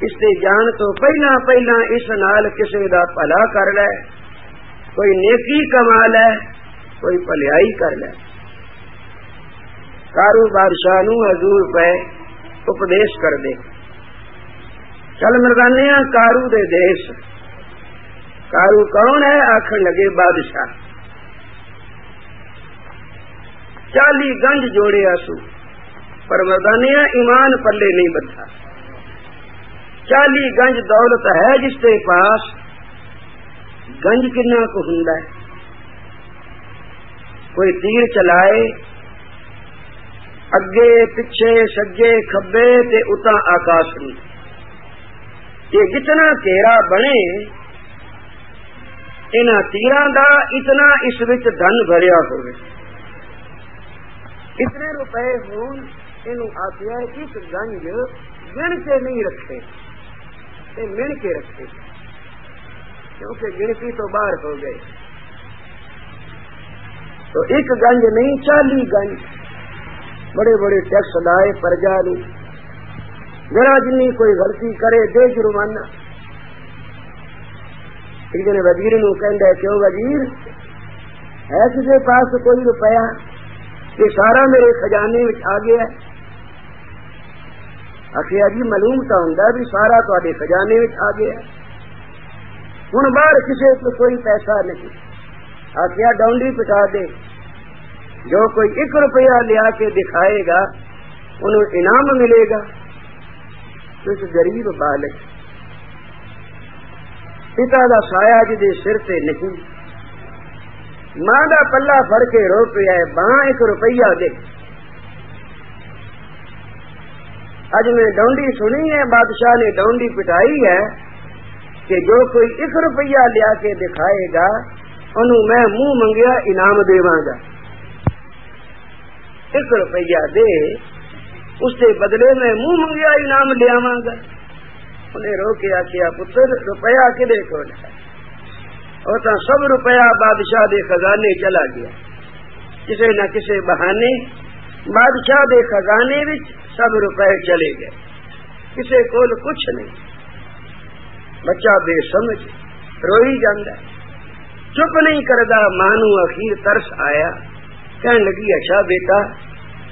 اس سے جان تو پہلا اس نال کسی دا بھلا کر لے، کوئی نیکی کما لے، کوئی بھلائی کر لے۔ کارو بادشاہ نو حضور پہ اپدیش کر دے، چل مردانے کارو دے دیش۔ کارو کون ہے؟ آخر لگے بادشاہ۔ 40 گنج جوڑے آسو، پر مردانے ایمان پلے نہیں بٹھا۔ 40 گنج دولت ہے جس کے پاس، گنج کنا کو ہوندا ہے؟ کوئی تیر چلائے اگے پچھے سجے کھبے تے اتاں آکاش میں، یہ جتنا گھیرا بنے انہاں تیراں دا اتنا اس وچ دھن بھریا ہوئے، اتنے روپے ہون۔ انہوں آخیا اس گنج گن کے نہیں رکھے، مل کے رکھے، کیونکہ گنتی تو باہر ہو گئے۔ تو ایک گنج نہیں 40 گنج، بڑے بڑے ٹیکس لائے پرجا نو، ذرا جنی کوئی غلطی کرے دے جرمانہ۔ ایک دن وزیر نو کہندا ہے کیوں وزیر ہے کسی پاس کوئی روپیہ؟ یہ سارا میرے خزانے میں آ گیا ہے۔ آخیا جی معلوم تو ہوں بھی سارا تے خزانے میں آ گیا، ہوں باہر کسی کو کوئی پیسہ نہیں۔ آخیا ڈونڈی پٹا دے، جو کوئی 1 روپیہ لیا کے دکھائے گا انہوں انعام ملے گا۔ تو اس غریب بالک پتا دا سایہ جدے سر تے نہیں، ماں دا پلہ پھڑ کے رو پیا ہے، باں 1 روپیہ دے۔ اج میں ڈونڈی سنی ہے، بادشاہ نے ڈونڈی پٹائی ہے کہ جو کوئی 1 روپیہ لیا کے دکھائے گا انہوں میں منہ منگیا انعام دیواں گا۔ 1 روپیہ دے، اس کے بدلے میں منہ منگیا انعام لیاواں گا۔ انہیں رو کے آخیا پتر روپیہ کدے کول ہے؟ اور تا سب روپیہ بادشاہ دے خزانے چلا گیا، کسی نہ کسی بہانے بادشاہ دے خزانے وچ سب روپے چلے گئے، کسی کول کچھ نہیں۔ بچہ بے سمجھ روئی جاندا ہے، چپ نہیں کردا۔ ماں نو اخیر ترس آیا، کہن لگی اچھا بیٹا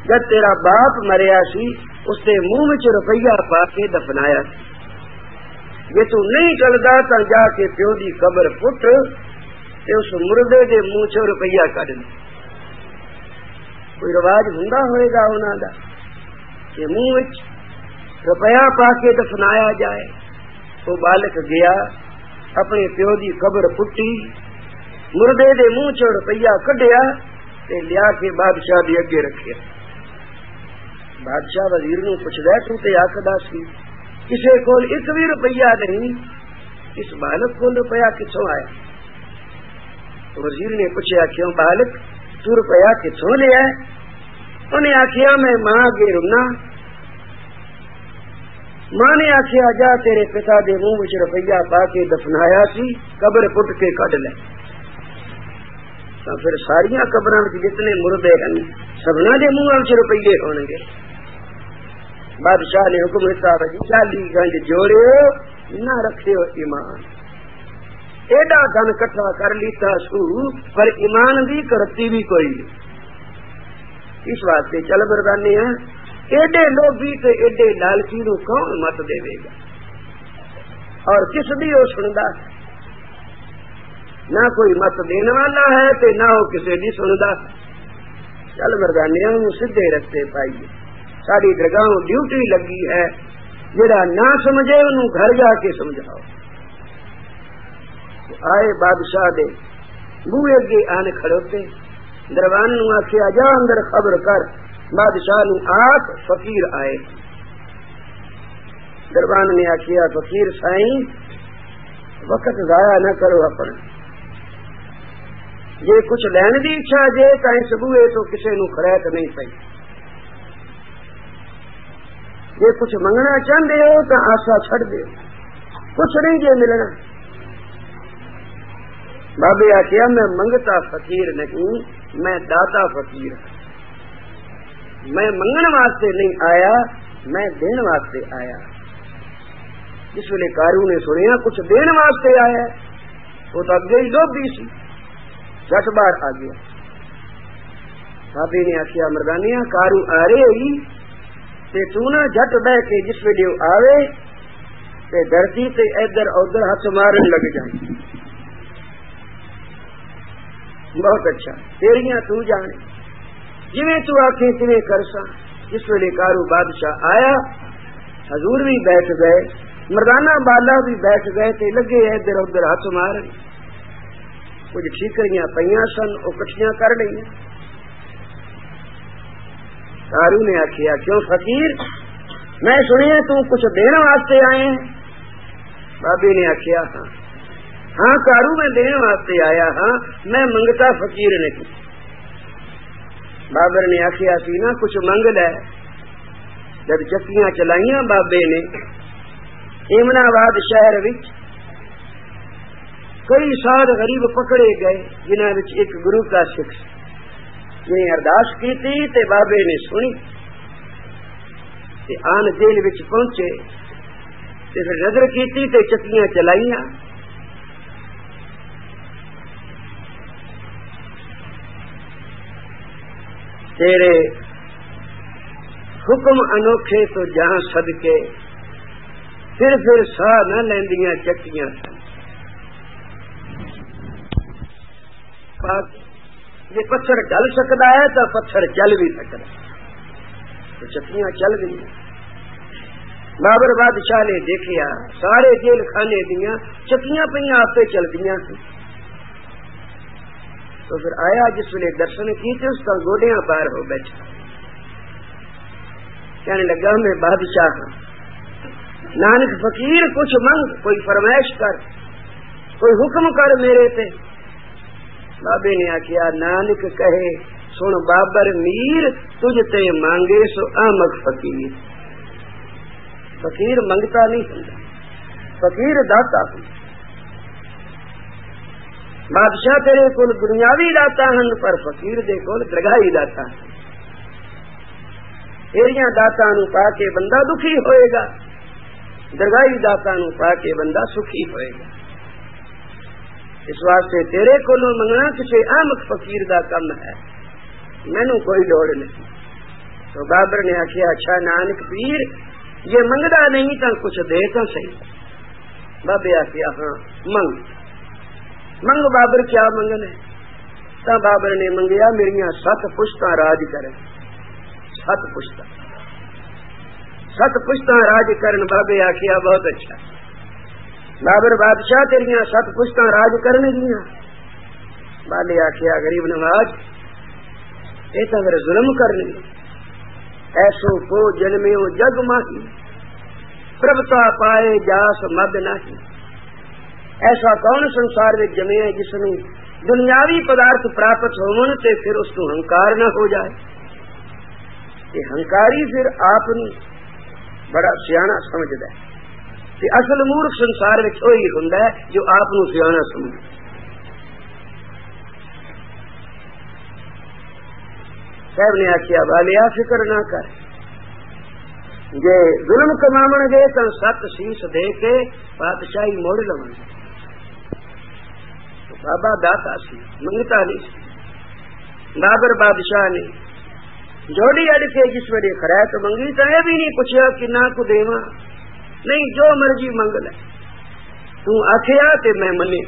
جب تیرا باپ مریا سی اس کے منہ وچ روپیہ پا کے دفنایا سی، جے تو نہیں چلدا تا جا کے پیو دی قبر پٹ تے اس مردے دے منہ چ روپیہ کڈ لے۔ کوئی رواج ہوندا ہوئے گا انہاں دا کہ منہ وچ روپیہ پا کے دفنایا جائے؟ وہ بالک گیا اپنے پیو دی قبر پٹی، مردے دے منہ چ روپیہ کڈیا تے لیا کے بادشاہ دے اگے رکھیا۔ بادشاہ وزیر نو پوچھدا تو تے آکھدا سی کسے کول 1 بھی روپیہ نہیں، اس بالک کو روپیہ کتوں آیا؟ وزیر نے پوچھا کیوں بالک تو روپیہ کتوں لیا؟ انہیں آخیا میں ماں اگے رونا۔ ماں نے آخیا جا تیرے پتا دے منہ وچ روپیہ پا کے دفنایا سی، قبر پٹ کے کڈ لے۔ تو پھر ساریاں قبراں وچ جتنے مردے ہیں سبنا دے منہ وچ روپیے ہون گے۔ بادشاہ نے حکم دیتا 40 گنج جوڑو نہ رکھیو ایمان۔ ایڈا دھن کٹھا کر لیتا سو پر ایمان بھی کرتی بھی کوئی نہیں۔ اس واسطے چل بردانے ہیں ایڈے لوبھی تے ایڈے لالچی نو کون مت دے گا، اور کس دی وہ سندا ہے؟ نہ کوئی مت دینے والا ہے تے نہ وہ کسی دی سندا ہے۔ چل بردانے ہوں سیدھے رستے پائیے، ساری درگاہ ڈیوٹی لگی ہے، جڑا نہ سمجھے انہوں گھر جا کے سمجھاؤ۔ آئے بادشاہ دے بوئے اگے آن کھڑوتے، دروان نو آخیا جا اندر خبر کر، بادشاہ نو آکھ فقیر آئے۔ دروان نے آخیا فقیر سائیں وقت ضائع نہ کرو اپنا، جے کچھ لین دی اچھا جے تا اس بوئے تو کسے نو خریت نہیں پئی، جے کچھ منگنا چاہتے ہو تو آسا چھڑ دے، کچھ نہیں جے ملنا۔ بابے آخیا میں منگتا فقیر نہیں، میں داتا فقیر ہوں، میں منگن واسطے نہیں آیا، میں دین واسطے آیا۔ جس ویلے کارو نے سنیا کچھ دین واسطے آیا ہے، وہ تو اگے ہی لوبھی سی، جٹ باہر آ گیا۔ بابے نے آخیا مردانیا کارو آ رہے ہی تے تو نہ جٹ بہ کے جس ویلے آوے تے دھرتی تے ادھر ادھر ہاتھ مارن لگ جائے۔ بہت اچھا، تیریاں تو جانے، جویں تو آکھیں تیویں کرساں۔ جس ویلے کارو بادشاہ آیا، حضور بھی بیٹھ گئے، مردانہ بالا بھی بیٹھ گئے تے لگے ادھر ادھر ہاتھ مارن۔ کچھ ٹھیکریاں پئیاں سن وہ کٹھیاں کر لئیاں۔ کارو نے آخیا کیوں فقیر، میں سنیا تو کچھ دین واسطے آئے ہیں؟ بابے نے آخیا ہاں کارو میں دین واسطے آیا ہاں، میں منگتا فقیر نہیں۔ بابر نے آخیا سی نا کچھ منگ لے۔ جب چکیاں چلائیاں بابے نے ایمنا آباد شہر وچ کئی سال غریب پکڑے گئے، جنہاں وچ ایک گرو کا سکھ نے ارداس کی تھی تے بابے نے سنی تے آن جیل وچ پہنچے تے پھر نظر کیتی تے چکیاں چلائیاں۔ تیرے حکم انوکھے تو جہاں صدقے، پھر ساہ نہ لیندیاں چکیاں سن۔ یہ پتھر ڈل سکتا ہے تو پتھر چل بھی سکتا ہے، تو چکیاں چل گئی۔ بابر بادشاہ نے دیکھا سارے جیل خانے دیا چکیاں پہ آپ چل دیا، تو پھر آیا جس ویلے درشن کیتے اس کا گوڈیاں پار ہو بیٹھا، کہنے لگا میں بادشاہ ہوں، نانک فقیر کچھ منگ، کوئی فرمائش کر، کوئی حکم کر میرے تے۔ بابے نے آخیا نانک کہے سن بابر میر، تجھ تے مانگے سو آمک فقیر۔ فقیر منگتا نہیں ہوں، فقیر داتا ہوں۔ بادشاہ تیرے کول دنیاوی داتا ہن، پر فقیر دے کول درگاہی داتا ہے۔ تیریاں داتا نو پا کے بندہ دکھی ہوئے گا، درگاہی داتا نو پا کے بندہ سکھی ہوئے گا۔ اس واسطے تیرے کولوں منگنا کسی احمق فقیر دا کم ہے، مینوں کوئی لوڑ نہیں۔ تو بابر نے آخیا اچھا نانک پیر یہ منگدا نہیں تو کچھ دے تو صحیح۔ بابے آخیا ہاں منگ منگ بابر کیا منگنا ہے؟ تا بابر نے منگیا میریاں 7 پشتاں راج کرن، 7 پشتاں راج کرن۔ بابے آخیا بہت اچھا، بابر بادشاہ تیریاں 7 پشتاں راج کرنے گیا۔ بابے آخیا غریب نواز یہ تو میرے ظلم کرنے، ایسو کو جنمیو جگ ماہی، پربتا پائے جاس مد نہیں۔ ایسا کون سنسار میں جمے ہے جس نے دنیاوی پدارتھ پراپت ہون تے پھر اس کو ہنکار نہ ہو جائے؟ یہ ہنکاری پھر آپ بڑا سیاح سمجھتا ہے کہ اصل مورخ سنسار میں وہی ہوندا ہے جو آپ نو سیاح سمجھے۔ صاحب نے آخیا والیا فکر نہ کر، جے ظلم کماون گے تو 7 شیش دے کے بادشاہی موڑ لو۔ بابا داتا سی منگتا نہیں سی۔ بابر بادشاہ نے جوڑی اڑ کے جس ویلے خرائط منگی تو یہ بھی نہیں پوچھا کہ نہ کو دیواں، نہیں جو مرضی منگ لے، تو آخیا تے میں منے۔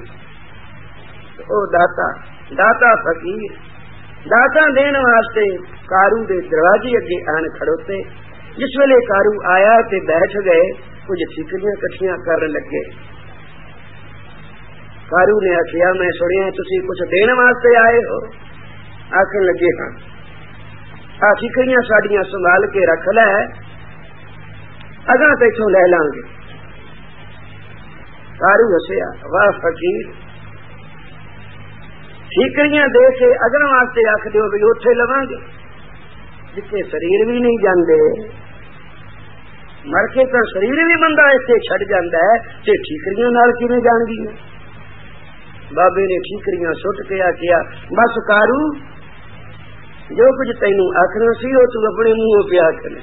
او داتا فقیر داتا دین واسطے کارو دے دروازے اگے آن کھڑوتے۔ جس ویلے کارو آیا تے بیٹھ گئے، کچھ ٹھیکریاں کٹھیاں کرن لگے۔ کارو نے آخیا میں سنیا تسی کچھ دین واسطے آئے ہو؟ آخر لگے ہاں، آ ٹھیکریاں ساڈیاں سنبھال کے رکھ لے، اگاں تیتھوں لے لاں گے۔ کارو ہسیا واہ فقیر، ٹھیکریاں دے کے اگن واسطے آخ دیو بھی اوتھے لواں گے جتنے شریر بھی نہیں جاندے، مر کے تو شریر بھی بندہ اتنے چھڈ جاندا ہے تے ٹھیکریاں نال کیویں جان گیا؟ بابے نے ٹھیکریاں سٹ کے آخیا بس کارو جو کچھ تینوں آخنا سی وہ تو اپنے منہ پہ آخنا۔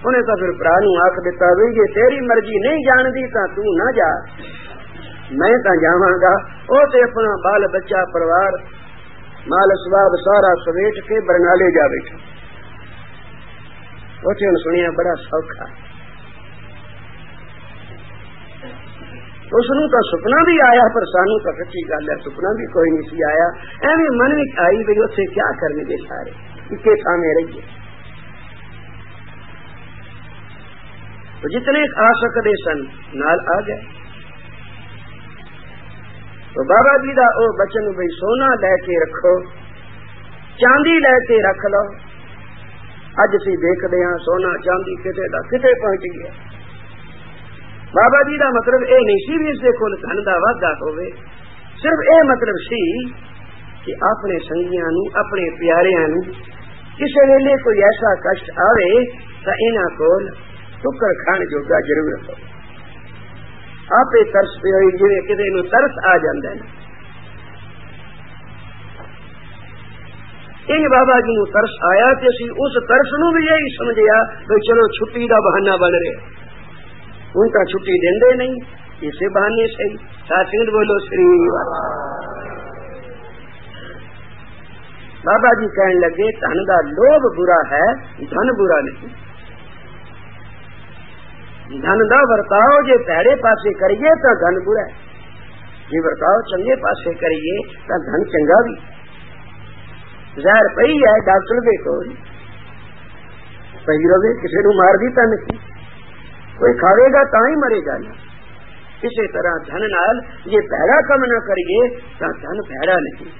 انہیں تو پھر پرا نو آخ دیتا بھی جی تیری مرضی نہیں جانتی تو نہ جا، میں تو جاواں گا۔ وہ تے اپنا بال بچہ پروار مال اسباب سارا سمیٹ کے برنالے جا بیٹھا۔ وہ سنیا بڑا سوکھا، اس تو سپنا بھی آیا پر سانو تو سچی گل ہے سپنا بھی کوئی نہیں سی آیا، ایویں من میں آئی بھی اتنے کیا کرنے گے سارے اکے سامنے رہیے۔ تو جتنے آ سکتے سن نال آ گئے۔ تو بابا جی دا او بچن بھئی سونا لے کے رکھو، چاندی لے کے رکھ لو۔ اج اسی دیکھتے ہاں سونا چاندی کتے دا کتے پہنچ گیا۔ بابا جی دا مطلب اے نہیں سی بھی اس دے کول دھن دا واਧਾ ہوے، صرف اے مطلب سی کہ اپنے سنگیاں نو اپنے پیاریاں نو کسے ویلے کوئی ایسا کشٹ آوے تا انہاں کول ٹکر کھان جوگا ضرور ہو۔ آپ ترس پہ ہوئی جی کسی نو ترس آ جاندے نا، یہ بابا جی نو ترس آیا کہ اسی اس ترس نو بھی یہی سمجھیا کہ چلو چھٹی دا بہانہ بن رہے، ان کا چھٹی دیندے نہیں، اسے بہانے سے ساتھ بولو سری بابا جی کہنے لگے دھن دا لوبھ برا ہے، دھن برا نہیں۔ دھن دا ورتاؤ جے پیڑے پاسے کریے تو دھن برا ہے، جے ورتاؤ چنگے پاسے کریے تو دھن چنگا بھی۔ زہر پئی ہے ڈاکٹر دے کول پئی رہے، کسی نو مار دیتا نہیں، کوئی کھاوے گا تا ہی مرے گا نا۔ اسی طرح دھن نال جے پیڑا کم نہ کریے تو دھن پیڑا نہیں،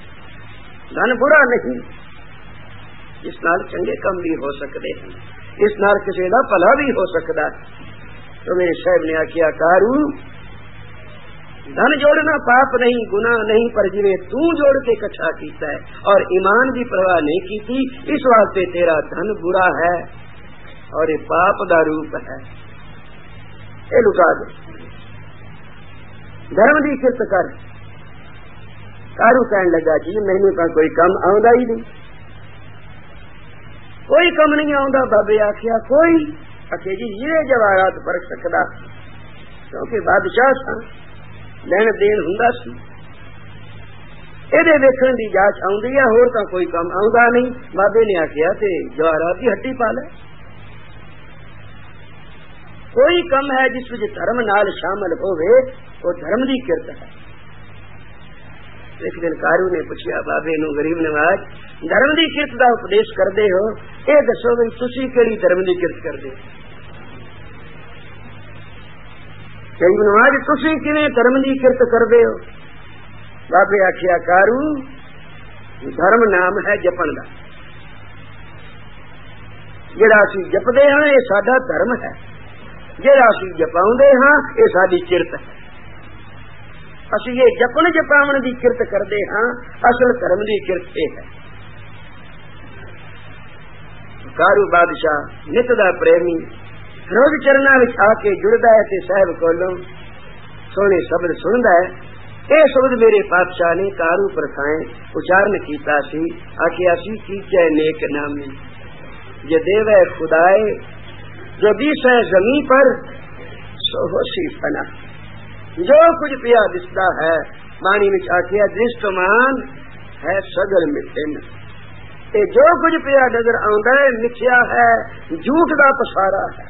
دھن برا نہیں، اس نال چنگے کم بھی ہو سکتے ہیں، اس نال کسی دا بھلا بھی ہو سکتا۔ تو میرے صاحب نے آخیا کارو دھن جوڑنا پاپ نہیں گناہ نہیں، پر جی تو جوڑ کے اکٹھا کیتا ہے اور ایمان کی پرواہ نہیں کی تھی، اس واسطے تیرا دھن برا ہے اور یہ پاپ دا روپ ہے، یہ لٹا دے۔ دھرم دی کرت کر۔ کارو کہنے لگا جی مینوں تو کوئی کم آندا ہی نہیں، کوئی کم نہیں آندا۔ بابے آخیا کوئی؟ آخیا جی یہ جواہرات فرق سکتا، کیونکہ بادشاہ سا لین دین ہوندا سی، یہ ویکھن دی جاچ آؤندی ہے، ہور تو کوئی کم آؤندا نہیں۔ بابے نے آخیا تے جواہرات کی ہٹی پا لے، کوئی کم ہے جس وچ دھرم نال شامل ہوئے وہ دھرم دی کرت ہے۔ ایک دن کارو نے پوچھا بابے نو غریب نواز دھرم دی کرت دا اپدیش کردے ہو، اے دسو بھئی تسی کیڑی دھرم دی کرت کردے؟ غریب نواز تسی کیویں دھرم دی کرت کردے ہو؟ بابے آخیا کارو دھرم نام ہے جپن دا، جڑا اسی جپدے ہاں یہ ساڈا دھرم ہے، جڑا اسی جپاؤندے ہاں یہ ساڈی کرت ہے۔ اسی یہ جپن جپاون دی کرت کردے ہاں، اصل دھرم دی کرت یہ ہے۔ کارو بادشاہ نت دا پریمی روز چرنا وچ آ کے جڑدا ہے تے صاحب کولوں سونے شبد سندا ہے۔ اے شبد میرے بادشاہ نے کارو پرسائیں اچارن کیتا سی، آخیا سی کیچے نیک نامی جو دیوے خدائے جو دیسے زمین پر سو ہوسی فنا، جو کچھ پیا دستا ہے مانی وچ آخیا درشٹمان ہے سگل مٹن، اے جو کچھ پیا نظر آندا ہے مٹھیا ہے، جھوٹ دا پسارا ہے،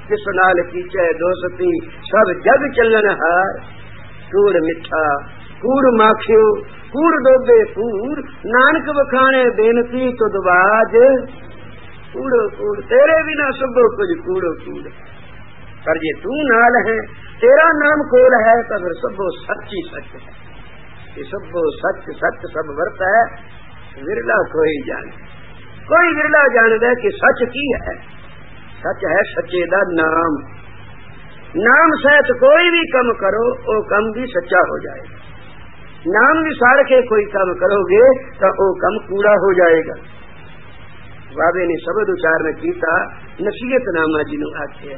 جس نال کیچے دوستی سب جگ چلن ہار، کوڑ مٹھا کوڑ ماکھیو کوڑ ڈوبے پور، نانک بخانے بینتی تو دباج کوڑو کوڑ، تیرے بنا سب کچھ کوڑو کوڑ، پر جے تو نال ہے تیرا نام کول ہے تو پھر سب سچ ہی سچ ہے، یہ سب سچ سچ سب ورت ہے، ورلا کوئی جانے، کوئی ورلا جاندے کہ سچ کی ہے، سچ ہے سچے دا نام، نام سہت کوئی بھی کم کرو وہ کم بھی سچا ہو جائے گا، نام بھی سار کے کوئی کم کرو گے تو وہ کم کوڑا ہو جائے گا۔ بابے نے شبد اچارن کیتا، نصیحت نامہ جنوں آکھے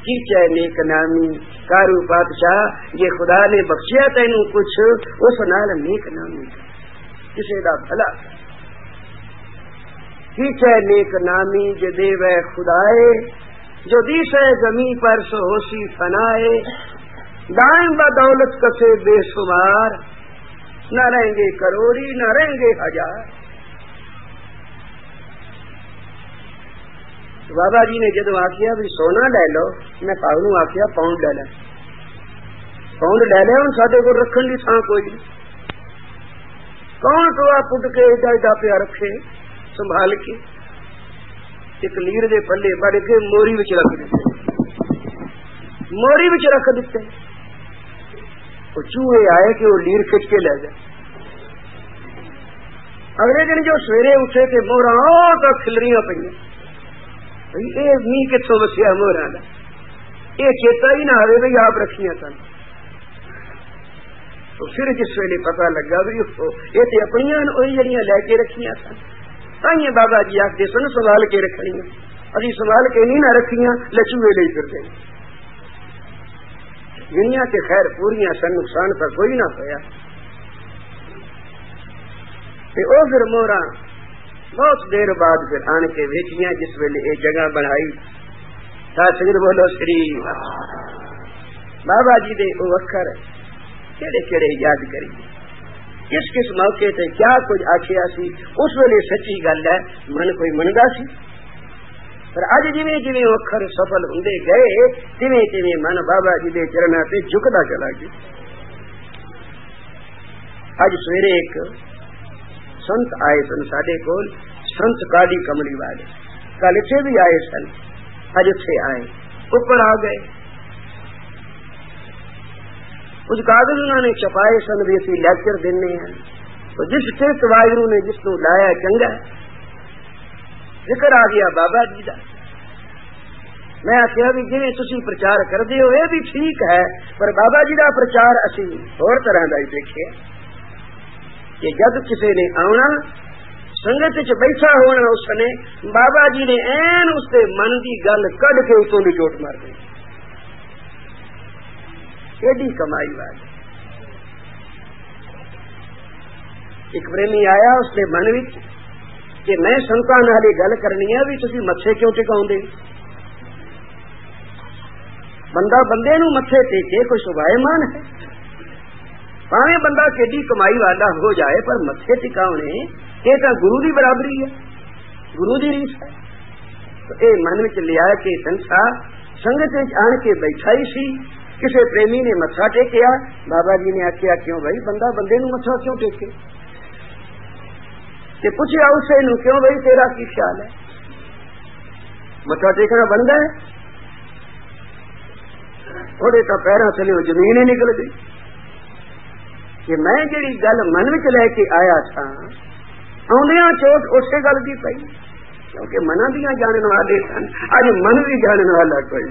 کیچے نیک نامی، کارو بادشاہ یہ خدا نے بخشیا تینوں کچھ اس نال نیک نامی کسے دا بھلا، کیچے نیک نامی جو دیوے خدائے، جو دیسے زمیں پر سو ہوسی فنائے، دائم بدولت کسے بے شمار، نہ رہیں گے کروڑی نہ رہیں گے ہزار۔ بابا جی نے جدو آخیا بھی سونا لے لو، میں پاؤں آخیا پاؤنڈ لے لے، پاؤنڈ لے لے، ہوں سارے کو رکھن کی تھان کوئی نہیں، کون ٹوا پٹ کے ایڈا ایڈا پیا رکھے سنبھال کے، ایک لیر دے پلے بڑھ کے موری وچ رکھ دیتے، موری وچ رکھ دیتے، وہ چوہے آئے کہ وہ لیر کھچ کے لے جائے۔ اگلے دن جو سویرے اٹھے کہ مورا تو کھلریاں پہ، یہ می کتوں وسیا مورا کا، یہ چیتا ہی نہ آئے بھائی آپ رکھیاں سن۔ تو پھر جس ویلے پتا لگا بھی یہ تو اپنی وہی جڑیاں لے کے رکھیاں سن، تائیں بابا جی آخر سن سنبھال کے رکھنیاں، ابھی سنبھال کے نہیں نہ رکھیاں لچوے لے پھرتے، دنیا کے خیر پوریاں سن، نقصان پر کوئی نہ پایا۔ وہ پھر مورا بہت دیر بعد پھر آن کے ویچیاں، جس ویلے یہ جگہ بنائی، ساتھ بولو شری بابا جی دے وہ اکھر کہڑے کہڑے یاد کریے، کس موقع تے کیا کچھ آخیا سی، اس ویلے سچی گل ہے من کوئی منگا سی، پر اج جویں جویں اکھر سفل ہوندے گئے تیویں تیویں من بابا جی دے چرناں تے جھکدا چلا گیا۔ اج سویرے ایک سنت آئے سن ساڈے کول، سنت کالی کملی والے، کل اتنے بھی آئے سن، اج اتنے آئے، اوپر آ گئے، کچھ کاغذ انہوں نے چھپائے سن بھی اسی لیکچر دینے ہیں، تو جس ٹرک واحرو نے جس کو لایا چنگا ذکر آ گیا بابا جی کا۔ میں آخیا بھی جی تسی پرچار کرتے ہو یہ بھی ٹھیک ہے، پر بابا جی کا پرچار اسی اور طرح کا ہی دیکھے کہ جب کسی نے آنا سنگت چ بیٹھا ہونا، اس نے بابا جی نے این اس کے من کی گل کڈ کے اتوں کی چوٹ مار دی، ایڈی کمائی والی۔ ایک پریمی آیا اس کے من کہ میں سنتاں نال گل کرنی ہے بھی تسی متھے کیوں ٹکاؤں دے، بندہ بندے نو متھے ٹیکے کوئی شبائمان ہے، پاویں بندہ کیڈی کمائی والا ہو جائے پر متھے ٹکاؤنے یہ تو گرو دی برابری ہے، گرو دی ریس ہے۔ تو اے من وچ لیا کہ سنسا سنگت آن کے بیٹھا ہی سی، کسی پریمی نے متھا ٹیکیا، بابا جی نے آخیا کیوں بھائی بندہ بندے نو متھا کیوں ٹیکے، کہ پوچھا اسے نو کیوں بھائی تیرا کی خیال ہے، متھا ٹیکنا بنتا ہے، تھوڑے تو پیروں تھلے زمین ہی نکل گئی کہ میں جڑی گل من وچ لے کے آیا تھا آدھا چوٹ اسی گل کی پئی، کیونکہ منا دیا جاننے والے سن، اج من بھی جاننے والا کوئی،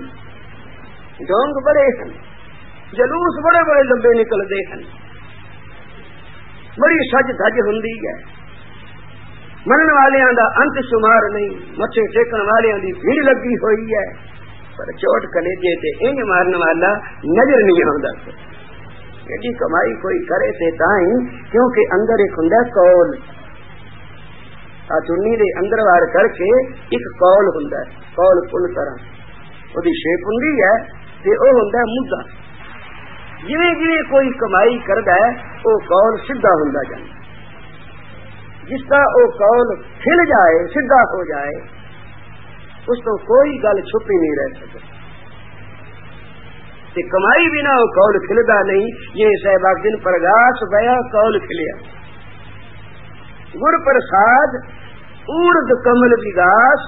ڈونگ بڑے ہیں، جلوس بڑے بڑے لمبے نکلتے ہیں، بڑی سج دج ہوندی ہے، منن والوں دا انت شمار نہیں، متھے ٹیکن والوں دی بھیڑ لگی ہوئی ہے، پر چوٹ کلیجے تے انج مارن والا نظر نہیں آتا۔ ایڈی کمائی کوئی کرے تے تائیں، کیونکہ اندر ایک ہوندا قول، چنی دے اندر وار کر کے ایک قول ہوندا ہے، قول کل طرح وہ شیپ ہوندی ہے تے او ہوندا ہے مدعا، جویں جویں کوئی کمائی کردا ہے او قول سیدھا ہوندا جاندا، جس کا او قول کھل جائے سیدھا ہو جائے اس تو کوئی گل چھپی نہیں رہ سکتی، تے کمائی بنا وہ قول کھلدا نہیں، یہ صاحب دن پرگاس بیا قول کھلیا، گر پرساد اورد کمل وگاس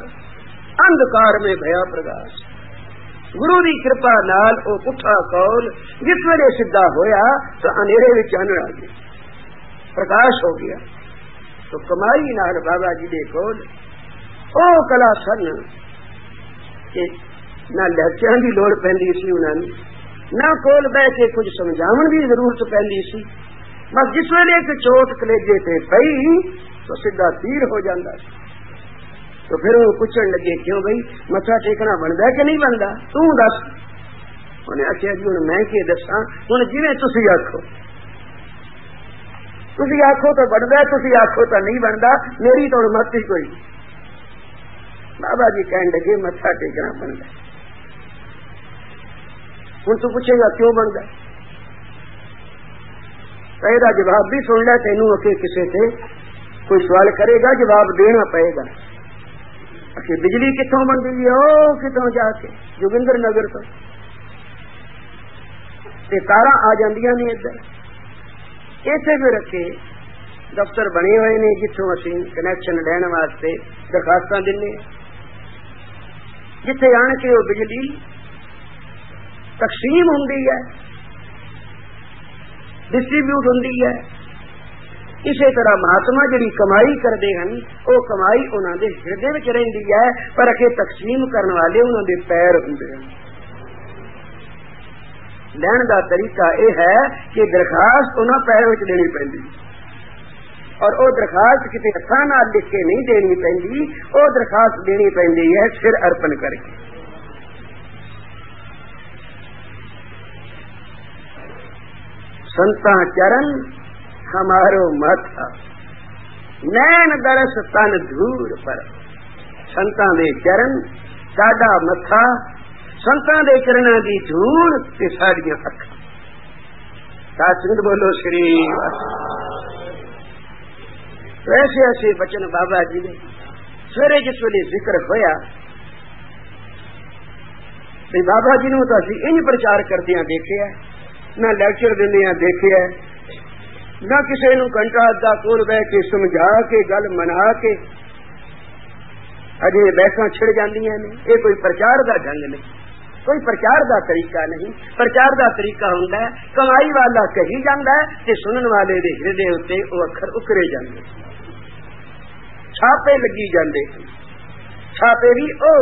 اندکار میں بھیا پرگاس، گرو دی کرپا نال او پٹھا قول جس ویلے سیدھا ہویا تو اندھیرے وچ چانن آ گیا، پرکاش ہو گیا۔ تو کمائی نال بابا جی دے کول او کلا سن کہ نہ لیکچراں دی لوڑ پیندی سی انہاں نوں، نہ کول بیٹھ کے کچھ سمجھاون دی ضرورت پیندی سی، بس جس ویلے ایک چوٹ کلیجے تے پئی تو سیدھا تیر ہو جاندہ سی۔ تو پھر وہ پوچھن لگے کیوں بھائی متھا ٹیکنا بنتا کہ نہیں بنتا، تو دس، انہیں آخیا جی ہوں میں کی دساں، ہوں جی تسی آخو، تسی آخو تو بنتا، تسی آخو تو نہیں بنتا، میری تو مت ہی کوئی، بابا جی کہنے لگے متھا ٹیکنا بن گیا. ہوں تو پوچھے گا کیوں بن گیا؟ پہلا جواب بھی سن لے تینوں اکے کسی سے کوئی سوال کرے گا جواب دینا پڑے گا. کہ بجلی کتوں بن گئی ہے؟ او کتوں جا کے جوگندر نگر تو تارا آ جاندیاں نے ادھر. اسے بھی رکھے دفتر بنے ہوئے نے جتوں اسی کنیکشن لین واسطے درخواست دینے، جتھے آن کے وہ بجلی تقسیم ہوندی ہے، ڈسٹریبیوٹ ہوندی ہے. اسی طرح مہاتما جڑی کمائی کرتے ہیں وہ کمائی انہوں کے ہردے میں رہتی ہے، پر اکے تقسیم کرنے والے انہوں کے پیر ہوندے ہیں. لین کا طریقہ یہ ہے کہ درخواست انہوں پیروں چ دینی پہنتی، اور وہ درخواست کسی ہاتھوں نال لکھ کے نہیں دینی پہنتی، وہ درخواست دینی پہنتی ہے سر ارپن کر کے. سنتا چرن ہمارو ماتھا نین درس تن دھور پر. سنتاں دے چرن ساڈا متھا، سنتاں دے چرناں دی دھول تے ساڈیاں اکھاں. سچ بولو شری. ایسے ایسے بچن بابا جی نے سویرے جس ویلے ذکر ہویا تے بابا جی نوں تو اسی انج پرچار کردیاں دیکھے ہے، نہ لیکچر دیندیاں دیکھے ہے، نہ کسی نو گھنٹہ ادھا کول بیٹھ کے سمجھا کے گل منا کے اجے بحثاں چھڑ جاندیاں نے. یہ کوئی پرچار دا ڈھنگ نہیں، کوئی پرچار دا طریقہ نہیں. پرچار دا طریقہ ہوندا ہے کمائی والا کہی جاندا ہے تے سنن والے دے ہردے اتے او اکھر اکرے جاندے، چھاپے لگی جاندے. چھاپے بھی او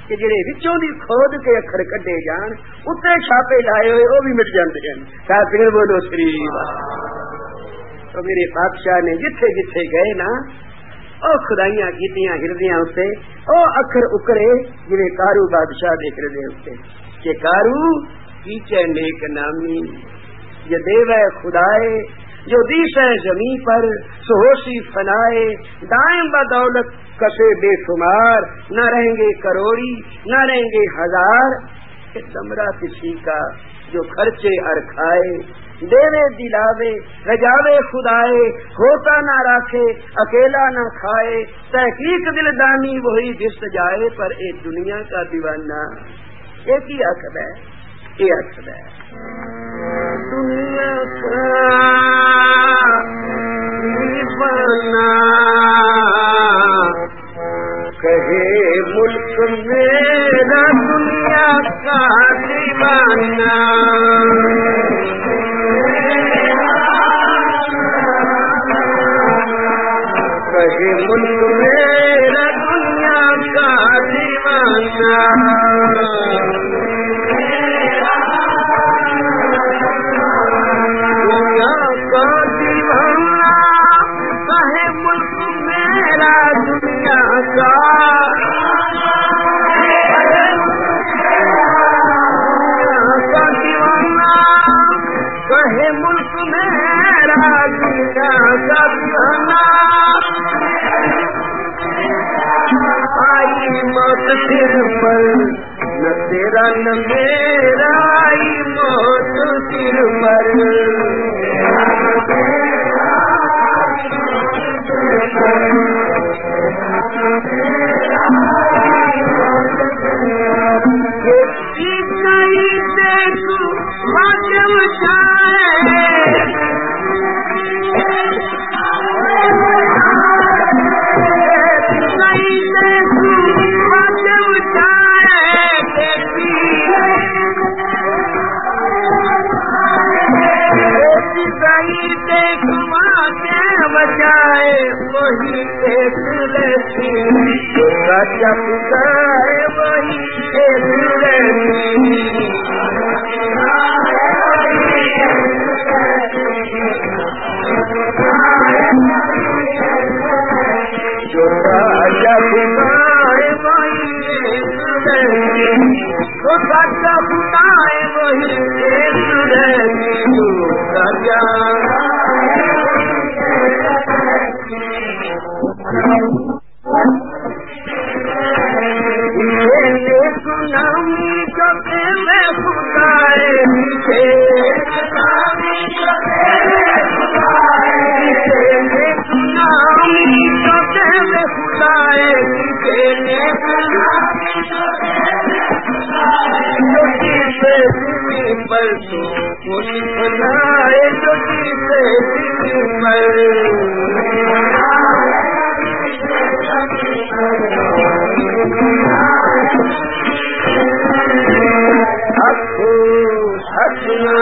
کہ جڑے وچوں دی کھود کے اکھر کڈے جان اتنے چھاپے لائے ہوئے وہ بھی مٹ جاندے ہیں. ساتھ بولو شری. تو میرے بادشاہ نے جتھے جتھے گئے نا او خدائیاں کیتیاں ہردیاں اتنے او اکھر اکرے جڑے کارو بادشاہ دے ہردے اتنے کہ کارو کیچے نیک نامی یہ دیو ہے خدائے جو دیس ہے زمین پر سہوسی فنائے دائم بدولت کسے بے شمار نہ رہیں گے کروڑی نہ رہیں گے ہزار. دمرا کسی کا جو خرچے ہر کھائے دیوے دلاوے رجاوے خدائے ہوتا نہ رکھے اکیلا نہ کھائے. تحقیق دل دانی وہی دست جائے پر اے دنیا کا دیوانہ. ایک ہی عقد ہے، یہ عقد ہے دنیا کا دیوانہ. کہے ملک میرا دنیا کا دیوانہ. کہے ملک میرا دنیا کا دیوانہ. دنیا کا دیوانہ کہے ملک میرا دنیا کا. کہے ملک میرا دنیا کا دیوانہ. آئی موت سر پر نہ تیرا نہ میرا، آئی موت سر پر. وہی ایک لڑکی چپتا ہے، وہی ایک لڑکی جو راجا بتائے وہی ایک لڑکی، جو راجا بتائے وہی ایک لڑکی. جو راجا پر تو اس بنائے جو جیتے پر حسنا